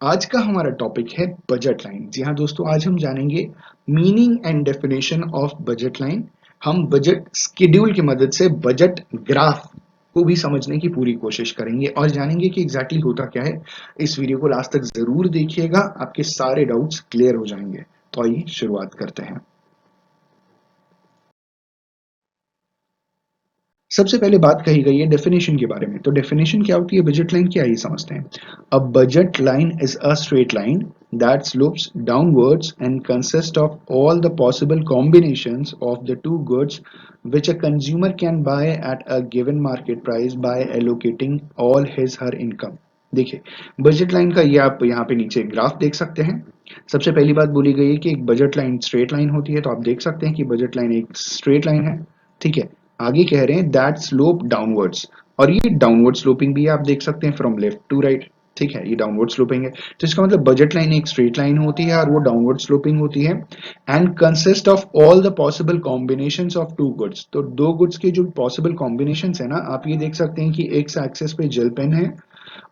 आज का हमारा टॉपिक है बजट लाइन। जी हाँ दोस्तों, आज हम जानेंगे meaning and definition of budget line. हम बजट स्केड्यूल की मदद से बजट ग्राफ को भी समझने की पूरी कोशिश करेंगे और जानेंगे कि एग्जैक्टली होता क्या है। इस वीडियो को लास्ट तक जरूर देखिएगा, आपके सारे डाउट्स क्लियर हो जाएंगे। तो आइए शुरुआत करते हैं। सबसे पहले बात कही गई है डेफिनेशन के बारे में। तो डेफिनेशन क्या होती है, बजट लाइन क्या है समझते हैं। A budget line is a straight line that slopes downwards and consists of all the possible combinations of the two goods which a consumer can buy at a given market price by allocating all his her income। देखिए, budget line का ये आप यहाँ पे नीचे graph देख सकते हैं। सबसे पहली बात बोली गई है कि एक बजट लाइन स्ट्रेट लाइन होती है, तो आप देख सकते हैं कि बजट लाइन एक स्ट्रेट लाइन है। ठीक है, आगे कह रहे हैं दैट स्लोप डाउनवर्ड्स, और ये डाउनवर्ड स्लोपिंग भी आप देख सकते हैं फ्रॉम लेफ्ट टू राइट। ठीक है, ये डाउनवर्ड स्लोपिंग है, तो इसका मतलब बजट लाइन एक स्ट्रेट लाइन होती है और वो डाउनवर्ड स्लोपिंग होती है। And consist of all the possible combinations of two goods. तो दो गुड्स के जो पॉसिबल कॉम्बिनेशंस है ना, आप ये देख सकते हैं कि एक्स एक्सिस पे जेल पेन है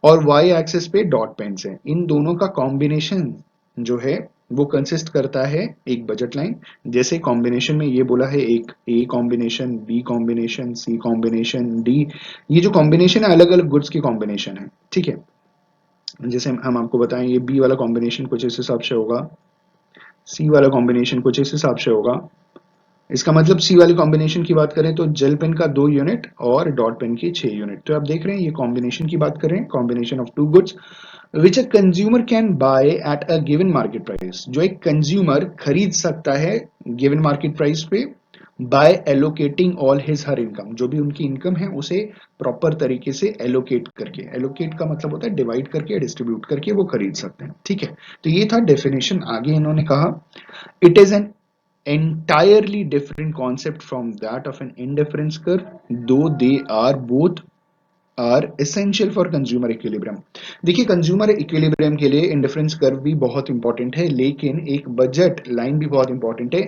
और वाई एक्सिस पे डॉट पेन्स है। इन दोनों का कॉम्बिनेशन जो है वो कंसिस्ट करता है एक बजट लाइन। जैसे कॉम्बिनेशन में ये बोला है, एक A combination, B combination, C combination, D. ये जो कॉम्बिनेशन है अलग अलग गुड्स की कॉम्बिनेशन है। ठीक है, जैसे हम आपको बताएं, ये बी वाला कॉम्बिनेशन कुछ इस हिसाब से होगा, सी वाला कॉम्बिनेशन कुछ इस हिसाब से होगा। इसका मतलब सी वाली कॉम्बिनेशन की बात करें तो जेल पेन का 2 यूनिट और डॉट पेन की 6 यूनिट। तो आप देख रहे हैं ये कॉम्बिनेशन की बात कर रहे हैं, combination of two goods which a consumer can buy at a given market price. जो एक कंज्यूमर खरीद सकता है गिवन मार्केट प्राइस पे by allocating all his her income. जो भी उनकी इनकम है उसे प्रॉपर तरीके से एलोकेट करके, एलोकेट का मतलब होता है डिवाइड करके, डिस्ट्रीब्यूट करके वो खरीद सकते हैं। ठीक है, तो ये था डेफिनेशन। आगे इन्होंने कहा it is an entirely different concept from that of an indifference curve, though they are both are essential for consumer equilibrium. देखिए, कंज्यूमर इक्विलिब्रियम के लिए इंडिफरेंस कर्व भी बहुत इंपॉर्टेंट है, लेकिन एक बजट लाइन भी बहुत इंपॉर्टेंट है।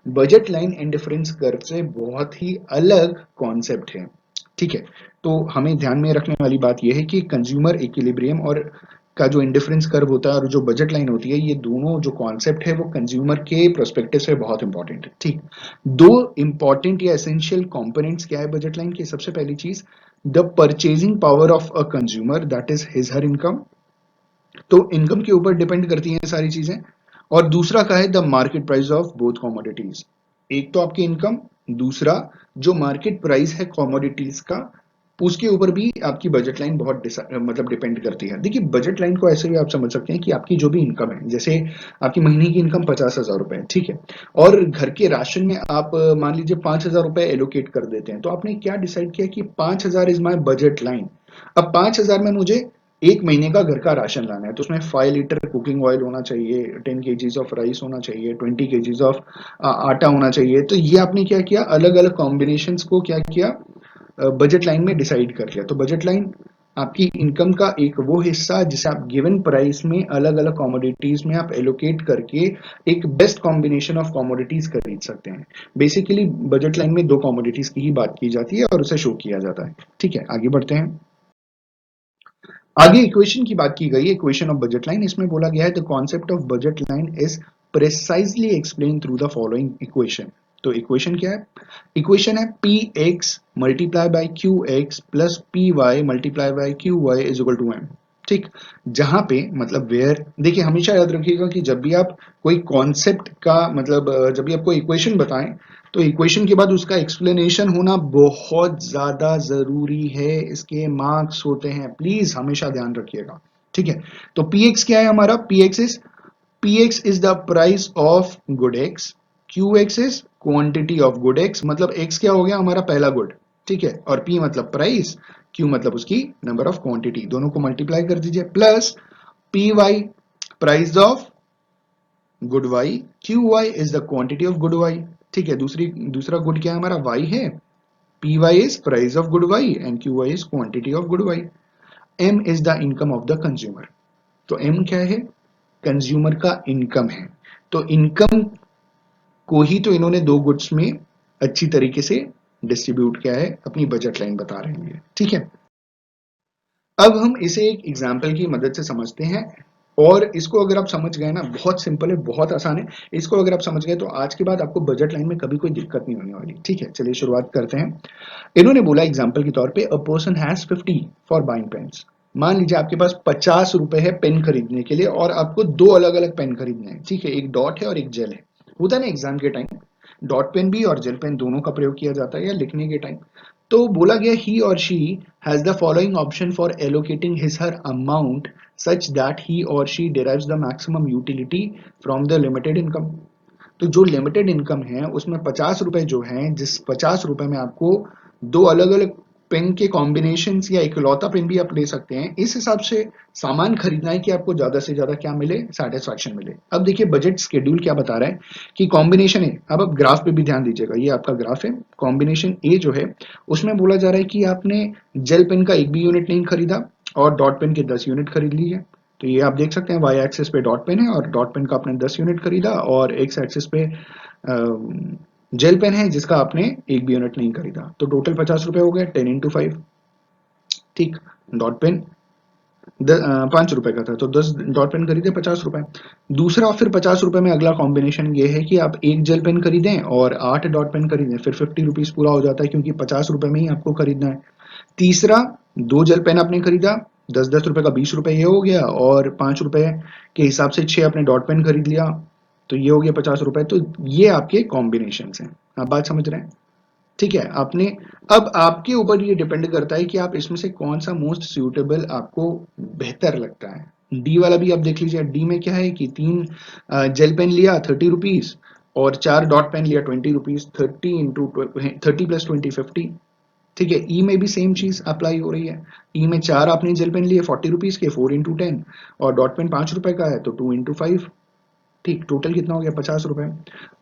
बजट लाइन इंडिफरेंस कर्व से बहुत ही अलग कॉन्सेप्ट है। ठीक है, तो हमें ध्यान में रखने वाली बात यह है कि कंज्यूमर इक्विलिब्रियम और का जो इंडिफरेंस कर्व होता है और जो बजट लाइन होती है, ये दोनों जो कॉन्सेप्ट है वो कंज्यूमर के प्रोस्पेक्टिव से बहुत इंपॉर्टेंट है। ठीक, दो इंपॉर्टेंट या एसेंशियल कंपोनेंट्स क्या है बजट लाइन की। सबसे पहली चीज, the purchasing power of a consumer, that is his her income. तो इनकम के ऊपर डिपेंड करती हैं सारी चीजें। और दूसरा का है the market price of both commodities. एक तो आपकी इनकम, दूसरा जो मार्केट प्राइस है कॉमोडिटीज का, उसके ऊपर भी आपकी बजट लाइन बहुत मतलब डिपेंड करती है। देखिए, बजट लाइन को ऐसे भी आप समझ सकते हैं कि आपकी जो भी इनकम है, जैसे आपकी महीने की इनकम 50,000 रुपए है, ठीक है, और घर के राशन में आप मान लीजिए 5,000 रुपए एलोकेट कर देते हैं। तो आपने क्या डिसाइड किया कि 5,000 इज माई बजट लाइन। अब 5,000 में मुझे एक महीने का घर का राशन लाना है, तो उसमें 5 लीटर कुकिंग ऑयल होना चाहिए, 10 केजीज ऑफ राइस होना चाहिए, 20 केजीज ऑफ आटा होना चाहिए। तो ये आपने क्या किया, अलग अलग कॉम्बिनेशन को क्या किया, बजट लाइन में डिसाइड कर लिया। तो बजट लाइन आपकी इनकम का एक वो हिस्सा जिसे आप गिवन प्राइस में अलग अलग कॉमोडिटीज में आप एलोकेट करके एक बेस्ट कॉम्बिनेशन ऑफ कॉमोडिटीज खरीद सकते हैं। बेसिकली बजट लाइन में दो कॉमोडिटीज की ही बात की जाती है और उसे शो किया जाता है। ठीक है, आगे बढ़ते हैं। आगे इक्वेशन की बात की गई है, इक्वेशन ऑफ बजट लाइन। इसमें बोला गया है the concept of budget line is precisely explain through the following equation. तो इक्वेशन क्या है, इक्वेशन है P X multiply by Q X plus P Y multiply by Q Y is equal to M. ठीक, जहां पे मतलब where, देखिए हमेशा याद रखिएगा कि जब भी आप कोई कॉन्सेप्ट का मतलब जब भी आपको इक्वेशन बताएं, तो इक्वेशन के बाद उसका एक्सप्लेनेशन होना बहुत ज्यादा जरूरी है। इसके मार्क्स होते हैं, प्लीज हमेशा ध्यान रखिएगा। ठीक है, तो पी एक्स क्या है हमारा, P x is the price of good x, Q x is quantity of good x. मतलब एक्स क्या हो गया, हमारा पहला गुड। ठीक है, और पी मतलब प्राइस, क्यू मतलब उसकी नंबर ऑफ क्वांटिटी, दोनों को मल्टीप्लाई कर दीजिए, plus P Y price of good Y, Q Y is the quantity of good Y. ठीक है, दूसरा गुड क्या है हमारा, वाई है, P Y is price of good Y and Q Y is quantity of good Y. M is the income of the consumer. तो M क्या है, कंज्यूमर का इनकम है। तो इनकम को ही तो इन्होंने दो गुड्स में अच्छी तरीके से डिस्ट्रीब्यूट किया है, अपनी बजट लाइन बता रहे हैं। ठीक है, अब हम इसे एक एग्जाम्पल की मदद से समझते हैं। और इसको अगर आप समझ गए ना, बहुत सिंपल है, बहुत आसान है, इसको अगर आप समझ गए तो आज के बाद आपको बजट लाइन में कभी कोई दिक्कत नहीं होने वाली। ठीक है, चलिए शुरुआत करते हैं। इन्होंने बोला एग्जाम्पल के तौर पे a person has 50 for buying pens. मान लीजिए आपके पास 50 रुपए है पेन खरीदने के लिए और आपको दो अलग अलग पेन खरीदने हैं। ठीक है, एक डॉट है और एक जेल है। होता है ना एग्जाम के टाइम डॉट पेन भी और जेल पेन दोनों का प्रयोग किया जाता है या लिखने के टाइम। तो बोला गया he or she has the following option for allocating his her amount such that he or she derives the maximum utility from the limited income. तो जो लिमिटेड इनकम है उसमें 50 रुपए जो है, जिस 50 रुपए में आपको दो अलग अलग पेन के कॉम्बिनेशन या इकलौता पेन भी आप ले सकते हैं, इस हिसाब से सामान खरीदना है कि आपको ज्यादा से ज्यादा क्या मिले, सेटिस्फैक्शन मिले। अब देखिए बजट शेड्यूल क्या बता रहा है कि कॉम्बिनेशन है। अब आप ग्राफ पे भी ध्यान दीजिएगा, ये आपका ग्राफ है। कॉम्बिनेशन ए जो है उसमें बोला जा रहा है कि आपने जेल पेन का एक भी यूनिट नहीं खरीदा और डॉट पेन के 10 यूनिट खरीद लिए। तो ये आप देख सकते हैं वाई एक्सिस पे डॉट पेन है और डॉट पेन का आपने 10 यूनिट खरीदा, और एक्स एक्सिस पे जेल पेन है जिसका आपने एक भी यूनिट नहीं खरीदा। तो टोटल 50 रुपए हो गए, 10 × 5। ठीक, डॉट पेन 5 रुपए का था तो 10 डॉट पेन खरीदे, 50 रुपए। दूसरा फिर 50 रुपए में अगला कॉम्बिनेशन ये है कि आप एक जेल पेन खरीदें और 8 डॉट पेन खरीदें, फिर 50 रुपीज पूरा हो जाता है क्योंकि 50 रुपए में ही आपको खरीदना है। तीसरा, दो जेल पेन आपने खरीदा, 10 10 रुपए का 20 रुपए ये हो गया, और 5 रुपए के हिसाब से 6 आपने डॉट पेन खरीद लिया, तो ये हो गया 50 रुपए। तो ये आपके कॉम्बिनेशन हैं। आप बात समझ रहे हैं? ठीक है, आपने अब आपके ऊपर ये डिपेंड करता है कि आप इसमें से कौन सा मोस्ट सूटेबल आपको बेहतर लगता है। डी वाला भी आप देख लीजिए। डी में क्या है कि 3 जेल पेन लिया 30 रुपीज और 4 डॉट पेन लिया 20 रुपीज, 30 × 20 50। ठीक है, ई में भी सेम चीज अप्लाई हो रही है। ई में 4 आपने जेल पेन लिए 40 रुपीज के, 4 × 10, और डॉट पेन 5 रुपए का है तो 2 × 5। ठीक, टोटल कितना हो गया, 50 रुपए।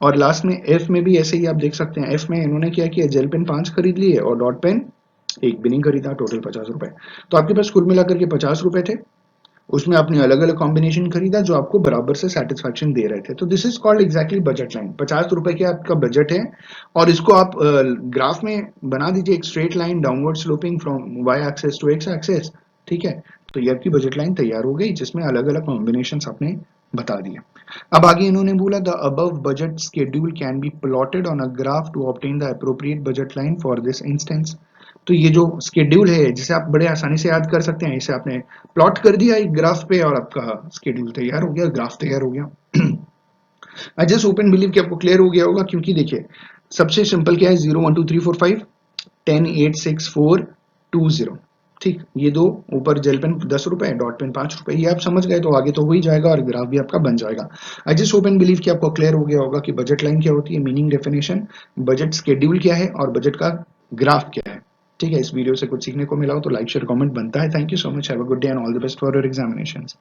और लास्ट में एफ में भी ऐसे ही आप देख सकते हैं। एफ में इन्होंने क्या किया, जेल पेन 5 खरीद लिए और डॉट पेन एक भी नहीं खरीदा, टोटल 50 रुपए। तो आपके पास कुल मिलाकर के 50 रुपए थे, उसमें आपने अलग अलग कॉम्बिनेशन खरीदा जो आपको बराबर से सेटिस्फैक्शन दे रहे थे। तो this is called exactly budget line. 50 रुपए के आपका बजट है और इसको आप ग्राफ में बना दीजिए एक straight line downward sloping from Y axis to X axis. ठीक है, तो ये आपकी बजट लाइन तैयार हो गई जिसमें अलग अलग कॉम्बिनेशन आपने बता दिए। अब आगे इन्होंने बोला the above budget schedule can be plotted on a graph to obtain the appropriate budget line for this instance. तो ये जो शेड्यूल है जिसे आप बड़े आसानी से याद कर सकते हैं, इसे आपने प्लॉट कर दिया एक ग्राफ पे और आपका शेड्यूल तैयार हो गया, ग्राफ तैयार हो गया। आई जस्ट ओपन बिलीव कि आपको क्लियर हो गया होगा, क्योंकि देखिए सबसे सिंपल क्या है, 0 1 2 3 4 5 10 8 6 4 2 0। ठीक, ये दो ऊपर जेल पेन 10 रुपए, डॉट पेन 5 रुपए, ये आप समझ गए तो आगे तो हो ही जाएगा और ग्राफ भी आपका बन जाएगा। I just hope and believe कि आपको क्लियर हो गया होगा कि बजट लाइन क्या होती है, मीनिंग, डेफिनेशन, बजट शेड्यूल क्या है और बजट का ग्राफ क्या है। ठीक है, इस वीडियो से कुछ सीखने को मिला हो तो लाइक शेयर कमेंट बनता है। Thank you so much, have a good day and all the best for your examinations.